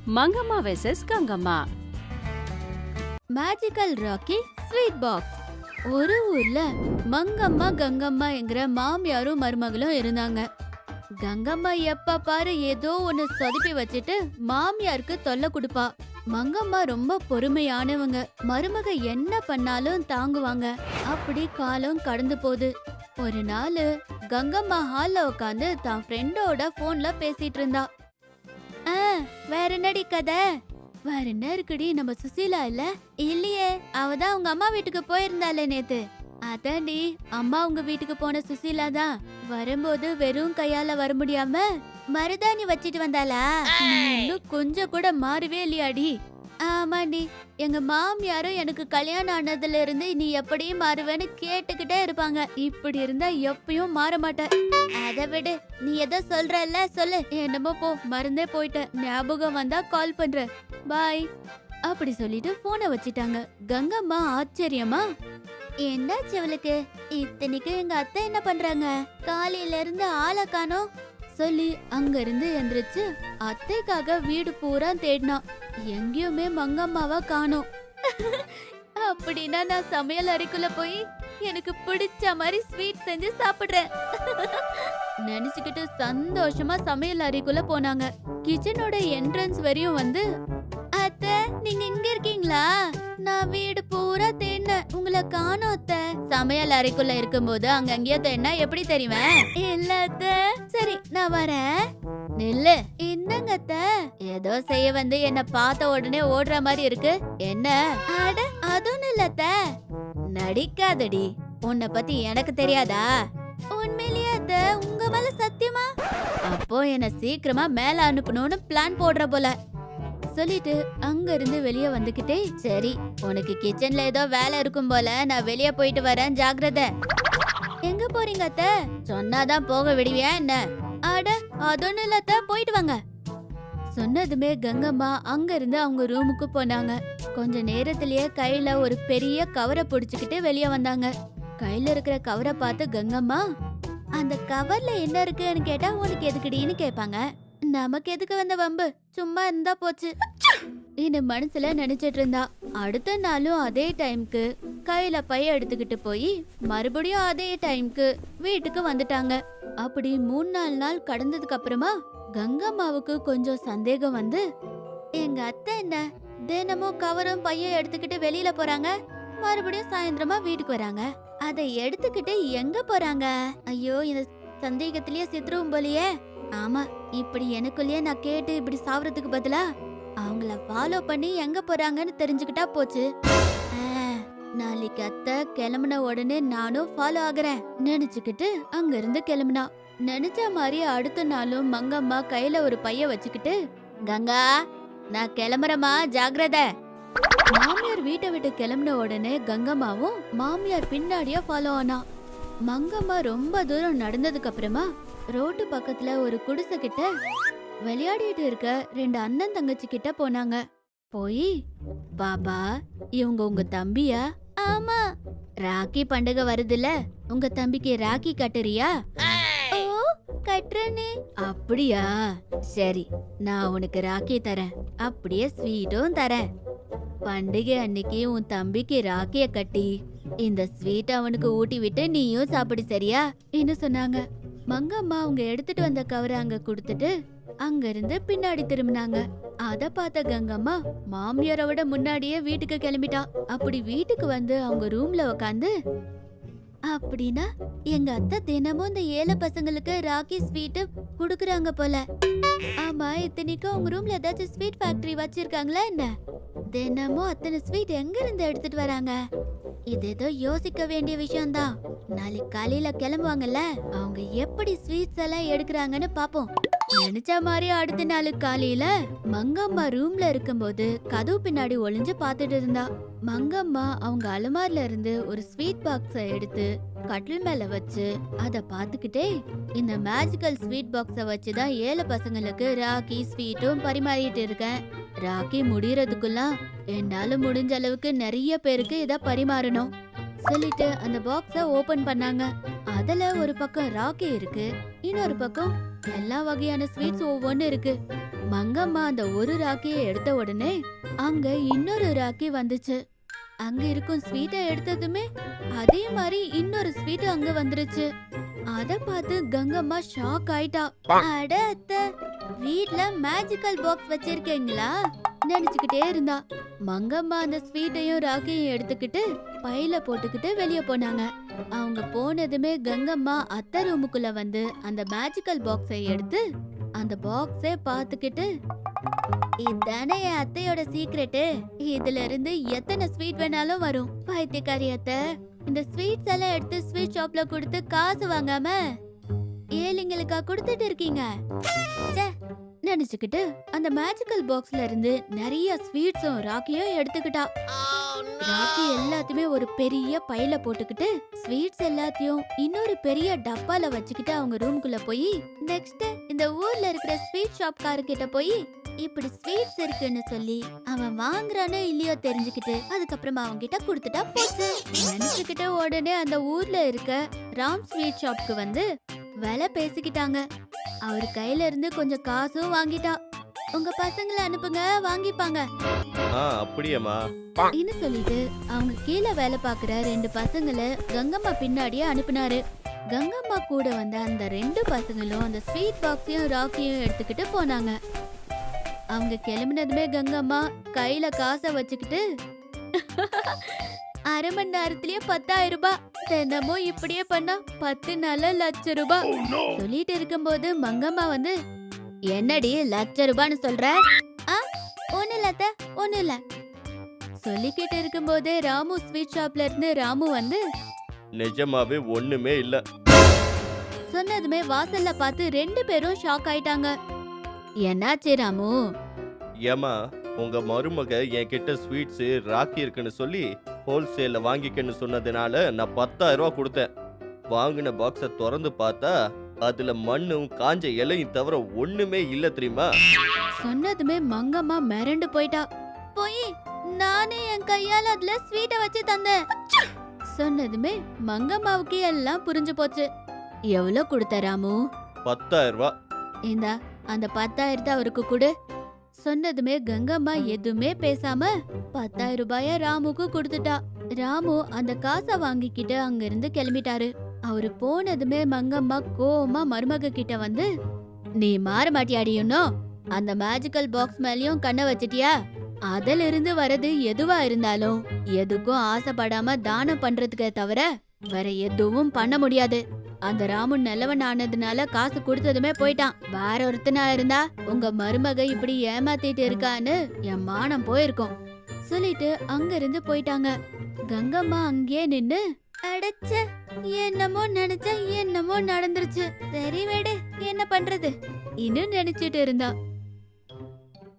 Mangamma versus Gangamma. Magical Rakhi sweet box. ஒரு ஊர்ல மங்கம்மா கங்கம்மா என்கிற மாமியாரும் மருமகளும் இருந்தாங்க. கங்கம்மா எப்ப பாரு ஏதோ ஒன்னு சொதப்பி வச்சுட்டு மாமியாருக்கு தொல்லை கொடுப்பா. மங்கம்மா ரொம்ப பொறுமையானவங்க. மருமக என்ன பண்ணாலும் தாங்குவாங்க. அப்படி காலம் கடந்து போகுது. ஒரு நாள் கங்கம்மா ஹால்ல உட்காந்து தான் ஃப்ரெண்டோட போன்ல பேசிட்டு இருந்தா. வேற என்னடி கதை? வேற என்ன இருக்குடி? நம்ம சுசீலா இல்ல? இல்லையே, அவதான் உங்க அம்மா வீட்டுக்கு போயிருந்தாளே நேத்து. அதாண்டி, அம்மா உங்க வீட்டுக்கு போன சுசீலா தான். வரும்போது வெறும் கையால வர முடியாம மருதாணி வச்சிட்டு வந்தாளா? இன்னும் கொஞ்சம் கூட மாறவே இல்லையாடி? ஆமாண்டி, எங்க மாமியாரும் எனக்கு கல்யாணம் ஆனதுல இருந்து நீ எப்படியும் மாறுவேன்னு கேட்டுக்கிட்டே இருப்பாங்க. இப்படி இருந்தா எப்பயும் மாற மாட்ட. அதை விடு, நீ எதோ சொல்றல்ல சொல்லு. என்னமோ போ, மறந்தே போயிட்ட. ஞாபகம் வந்தா கால் பண்ற. பாய் அப்படி சொல்லிட்டு போனை வச்சிட்டாங்க. கங்கம்மா ஆச்சரியமா, என்னாச்சு அவளுக்கு? இத்தனைக்கு எங்க அத்தை என்ன பண்றாங்க? காலையில இருந்து ஆளை காணோம் சொல்லி அங்க இருந்து எந்திரிச்சு அத்தைக்காக வீடு பூரா தேடினா. எங்கேயுமே மங்கம்மாவா காணோம். அப்படின்னா நான் சமையல் அறைக்குள்ள போய் எனக்கு பிடிச்ச மாதிரி ஸ்வீட் செஞ்சு சாப்பிடுறேன் நினைச்சுக்கிட்டு சந்தோஷமா சமையல் அறைக்குள்ள போனாங்க. கிச்சனோட என்ட்ரன்ஸ் வரையும் வந்து, அத்தை நீங்க இங்க இருக்கீங்களா? நான் வீடு பூரா தேடினேன், உங்களை காணோம் அத்தை. சமையல் அறைக்குள்ள இருக்கும்போது அங்கங்கேயோ தேடினா எப்படி தெரியுவேன்? இல்ல அத்தை. சரி நான் வரேன். நில்லு. என்னங்க அத்தை? ஏதோ செய்ய வந்து என்ன பார்த்த உடனே ஓடுற மாதிரி இருக்கு. என்ன? அட அதுவும் இல்ல அத்தை. நடிக்காதடி, உன்னை பத்தி எனக்கு தெரியாதா? உண்மையிலேயே அத்தை, உங்க மேல சத்தியமா? அப்போ என்ன சீக்கிரமா மேல அனுப்பணும்னு பிளான் போடுற போல சொல்லிட்டு அங்க இருந்து வெளியே வந்துகிட்டே, சரி உனக்கு கிச்சன்ல ஏதோ வேலை இருக்கும் போல, நான் வெளியே போயிட்டு வரேன், ஜாக்கிரதை. எங்க போறீங்க அத்தை? சொன்னாதான் போக விடுவியா என்ன? அட அதொன்னு இல்ல அத்தை, போயிட்டு வாங்க. சொன்னதுமே கங்கம்மா அங்க இருந்து அவங்க ரூமுக்கு போனாங்க. கொஞ்ச நேரத்திலேயே கையில ஒரு பெரிய கவரை புடிச்சுக்கிட்டு வெளியே வந்தாங்க. கையில இருக்கிற கவரை பார்த்து கங்கம்மா, அந்த கவர்ல என்ன இருக்குன்னு கேட்டா உனக்கு எதுக்குடின்னு கேட்பாங்க. நமக்கு எதுக்கு வந்த வம்பு, சும்மா இருந்தா போச்சு இந்த மனசுல நினைச்சிட்டு இருந்தா. அடுத்த நாளும் அதே டைம்க்கு கையில பைய எடுத்துக்கிட்டு போய் மறுபடியும் அதே டைம்க்கு வீட்டுக்கு வந்துட்டாங்க. அப்படி 3-4 நாள் கடந்ததுக்கு அப்புறமா கங்கம்மாவுக்கு கொஞ்சம் சந்தேகம் வந்து, எங்க அத்தை என்ன தினமும் கவரும் பையும் எடுத்துக்கிட்டு வெளியில போறாங்க, மறுபடியும் சாயந்தரமா வீட்டுக்கு வராங்க, அதை எடுத்துக்கிட்டு எங்க போறாங்க? ஐயோ, இந்த சந்தேகத்திலேயே சித்துருவும் போலியே. ஆமா, இப்படி எனக்குள்ளேயே நான் கேட்டு இப்படி சாவறதுக்கு பதிலா அவங்கள ஃபாலோ பண்ணி எங்க போறாங்கன்னு தெரிஞ்சுக்கிட்டா போச்சு. நாளைக்கு அத்தை கிளம்புன உடனே நானும் ஃபாலோ ஆகுறேன் நினைச்சுக்கிட்டு அங்க இருந்து கிளம்புனா. நினைச்ச மாதிரி அடுத்த நாளும் மங்கம்மா கையில ஒரு பைய வச்சுக்கிட்டு, கங்கா நான் கிளம்புறமா, ஜாக்கிரதை. மாமியார் வீட்டை விட்டு கிளம்புன உடனே கங்கம்மாவும் மாமியார் பின்னாடியே ஃபாலோ ஆனா. மங்கம்மா ரொம்ப தூரம் நடந்ததுக்கு அப்புறமா ரோட்டு பக்கத்துல ஒரு குடிசை கிட்ட விளையாடிட்டு இருக்க 2 அண்ணன் தங்கச்சி கிட்ட போனாங்க. போய், பாபா இவங்க உங்க தம்பியா? ஆமா. ராக்கி பண்டிகை வருதுல, உங்க தம்பிக்கு ராக்கி கட்டுறியா? ஓ கட்டுறனே. அப்படியா, சரி நான் உனக்கு ராக்கி தரேன், அப்படியே ஸ்வீட்டும் தரேன். பண்டிகை அன்னைக்கு உன் தம்பிக்கு ராக்கிய கட்டி இந்த ஸ்வீட் அவனுக்கு ஊட்டி விட்டு நீயும் சாப்பிடு, சரியா? என்ன சொன்னாங்க. மங்கம்மா அவங்க எடுத்துட்டு வந்த கவரை அங்க குடுத்துட்டு அங்க இருந்து பின்னாடி திரும்பினாங்க. அத பார்த்த கங்கம்மா மாமியாரை விட முன்னாடியே வீட்டுக்கு கிளம்பிட்டா. அப்படி வீட்டுக்கு வந்து அவங்க ரூம்ல உக்காந்து, அப்படின்னா எங்க அத்தை தினமும் இந்த ஏழை பசங்களுக்கு ராக்கி ஸ்வீட் குடுக்குறாங்க போல. ஆமா, இத்தனைக்கும் அவங்க ரூம்ல ஏதாச்சும் ஸ்வீட் ஃபேக்டரி வச்சிருக்காங்களா என்ன? தினமும் அத்தனை ஸ்வீட் எங்க இருந்து எடுத்துட்டு வராங்க? இது ஏதோ யோசிக்க வேண்டிய விஷயம்தான். நாளைக்கு காலையில கிளம்புவாங்கல்ல, அவங்க எப்படி ஸ்வீட்ஸ் எல்லாம் எடுக்கிறாங்கன்னு பாப்போம். நினைச்ச மாதிரி அடுத்த நாள் காலையில மங்கம்மா ரூம்ல இருக்கும்போது கதவு பின்னாடி ஒளிஞ்சு பாத்துட்டு இருந்தா. மங்கம்மா அவங்க அலமாரில இருந்து ஒரு ஸ்வீட் பாக்ஸ எடுத்து கட்டில் மேல வச்சு அத பாத்துக்கிட்டே, இந்த மேஜிக்கல் ஸ்வீட் பாக்ஸ வச்சுதான் ஏழை பசங்களுக்கு ராக்கி ஸ்வீட்டும் பரிமாறிட்டு இருக்கேன். ராக்கி முடியறதுக்குள்ள என்னால முடிஞ்ச அளவுக்கு நிறைய பேருக்கு இத பரிமாறணும் சொல்லிட்டு அந்த பாக்ஸ ஓபன் பண்ணாங்க. அதுல ஒரு பக்கம் ராக்கி இருக்கு, இன்னொரு பக்கம் எல்லா வகையான ஸ்வீட்ஸ் ஒவ்வொன்னு இருக்கு. மங்கம்மா அந்த ஒரு ராக்கியை எடுத்த உடனே அங்க இன்னொரு ராக்கி வந்துச்சு. அங்க இருக்கும் ஸ்வீட்டை எடுத்ததுமே அதே மாதிரி இன்னொரு ஸ்வீட் அங்க வந்துருச்சு. அத பார்த்து கங்கம்மா ஷாக் ஆயிட்டா. அட அத்தை, வீட்ல மேஜிக்கல் பாக்ஸ் வச்சிருக்கீங்களா நினைச்சுக்கிட்டே இருந்தா. மங்கம்மா அந்த ஸ்வீட்டையும் ராக்கியும் எடுத்துக்கிட்டு பையில போட்டுக்கிட்டு வெளியே போனாங்க. அவங்க போனதுமே கங்கம்மா அத்தை ரூமுக்குள்ள வந்து அந்த மேஜிக்கல் பாக்ஸை எடுத்து அந்த பாக்ஸை பார்த்துக்கிட்டு, இதானே என் அத்தையோட சீக்ரெட்டு, இதுல இருந்து எத்தனை ஸ்வீட் வேணாலும் வரும். பைத்தியக்காரி அத்தை, இந்த ஸ்வீட்ஸ் எல்லாம் எடுத்து ஸ்வீட் ஷாப்ல கொடுத்து காசு வாங்காம ஏழைங்களுக்கா கொடுத்துட்டு இருக்கீங்க நினைச்சுக்கிட்டு அந்த மேஜிக்கல் பாக்ஸ்ல இருந்து நிறைய ஸ்வீட்ஸும் ராக்கியும் எடுத்துக்கிட்டா. ராக்கி எல்லாத்தையுமே ஒரு பெரிய பையில போட்டுக்கிட்டு ஸ்வீட்ஸ் எல்லாத்தையும் இன்னொரு பெரிய டப்பால வச்சுக்கிட்டு அவங்க ரூம்குள்ள போய் நெக்ஸ்ட் இந்த ஊர்ல இருக்கிற ஸ்வீட் ஷாப் காரர்கிட்ட போய் இப்படி ஸ்வீட்ஸ் இருக்குன்னு சொல்லி அவன் வாங்குறானோ இல்லையோ தெரிஞ்சுக்கிட்டு அதுக்கப்புறமா அவங்க கிட்ட கொடுத்துட்டா போச்சு நினைச்சுக்கிட்டு உடனே அந்த ஊர்ல இருக்க ராம் ஸ்வீட் ஷாப்க்கு வந்து விலை பேசிக்கிட்டாங்க. அவர் கையில இருந்து கொஞ்சம் காசும் வாங்கிட்டா. உங்க பசங்களை அனுப்புங்க, வாங்கிப்பாங்க அப்படியேம்மா இன்னும் சொல்லிட்டு அவங்க கீழே வேலை பாக்குற 2 பசங்களை கங்கம்மா பின்னாடியே அனுப்புனாரு. கங்கம்மா கூட வந்த அந்த 2 பசங்களும் அந்த ஸ்வீட் பாக்ஸையும் ராக்கியும் எடுத்துக்கிட்டு போனாங்க. அவங்க கிளம்பினதுமே கங்கம்மா கையில காசை வச்சுக்கிட்டு, அரை மணி நேரத்திலேயே 10,000 ரூபாய், தினமும் இப்படியே பண்ணா 10 நாள்ல ₹1,00,000 சொல்லிட்டு இருக்கும்போது மங்கம்மா வந்து, என்னடி ₹1,00,000 சொல்ற? ஒண்ணு இல்ல ஒண்ணு இல்ல சொல்லிக்கிட்டு இருக்கும்போதே ராமு ஸ்வீட் ஷாப்ல இருந்து ராமு வந்து, நிஜமாவே ஒண்ணுமே இல்ல சொன்னதுமே வாசல்ல பார்த்து 2 பேரும் ஷாக் ஆயிட்டாங்க. என்னாச்சு ராமு? ஏமா உங்க மருமக என்கிட்ட ஸ்வீட்ஸ் ராக்கி இருக்குன்னு சொல்லி ஹோல்சேல்ல வாங்கிக்கன்னு சொன்னதுனால நான் 10,000 ரூபாய் கொடுத்தேன். வாங்கின பாக்ஸ திறந்து பார்த்தா அதுல மண்ணும் காஞ்ச இலையும் தவிர ஒண்ணுமே இல்ல தெரியுமா? சொன்னதுமே மங்கம்மா மிரண்டு போயிட்டா. போய் நானே என் கையால அதுல ஸ்வீட்டை வச்சு தந்தேன் சொன்னதுமே மங்கம்மாவுக்கு எல்லாம் புரிஞ்சு போச்சு. எவ்வளவு கொடுத்த ராமு? 10,000 ரூபாய். இந்தா அந்த 10,000 அவருக்கு கொடு சொன்னதுமே கங்கம்மா எதுவுமே பேசாம 10,000 ரூபாய ராமுக்கு கொடுத்துட்டா. ராமு அந்த காசை வாங்கிக்கிட்டு அங்க இருந்து கிளம்பிட்டாரு. அவரு போனதுமே மங்கம்மா கோவமா மருமக கிட்ட வந்து, நீ மாற மாட்டியாடியும் அந்த மேஜிக்கல் பாக்ஸ் மேலயும் கண்ணை வச்சிட்டியா? அதுல இருந்து வரது எதுவா இருந்தாலும் எதுக்கும் ஆசைப்படாம தானம் பண்றதுக்கே தவிர வேற எதுவும் பண்ண முடியாது. அந்த ராமு நல்லவன் ஆனதுனால காசு கொடுத்ததுமே போயிட்டான். வேற ஒருத்தனா இருந்தா உங்க மருமக இப்படி ஏமாத்திட்டு இருக்கான்னு என் மானம் போயிருக்கும் சொல்லிட்டு அங்க இருந்து போயிட்டாங்க. கங்கம்மா அங்கேயே நின்னு, அடைச்ச என்னமோ நினைச்ச என்னமோ நடந்துருச்சு, சரி விடு என்ன பண்றது இன்னும் நினைச்சிட்டு இருந்தா.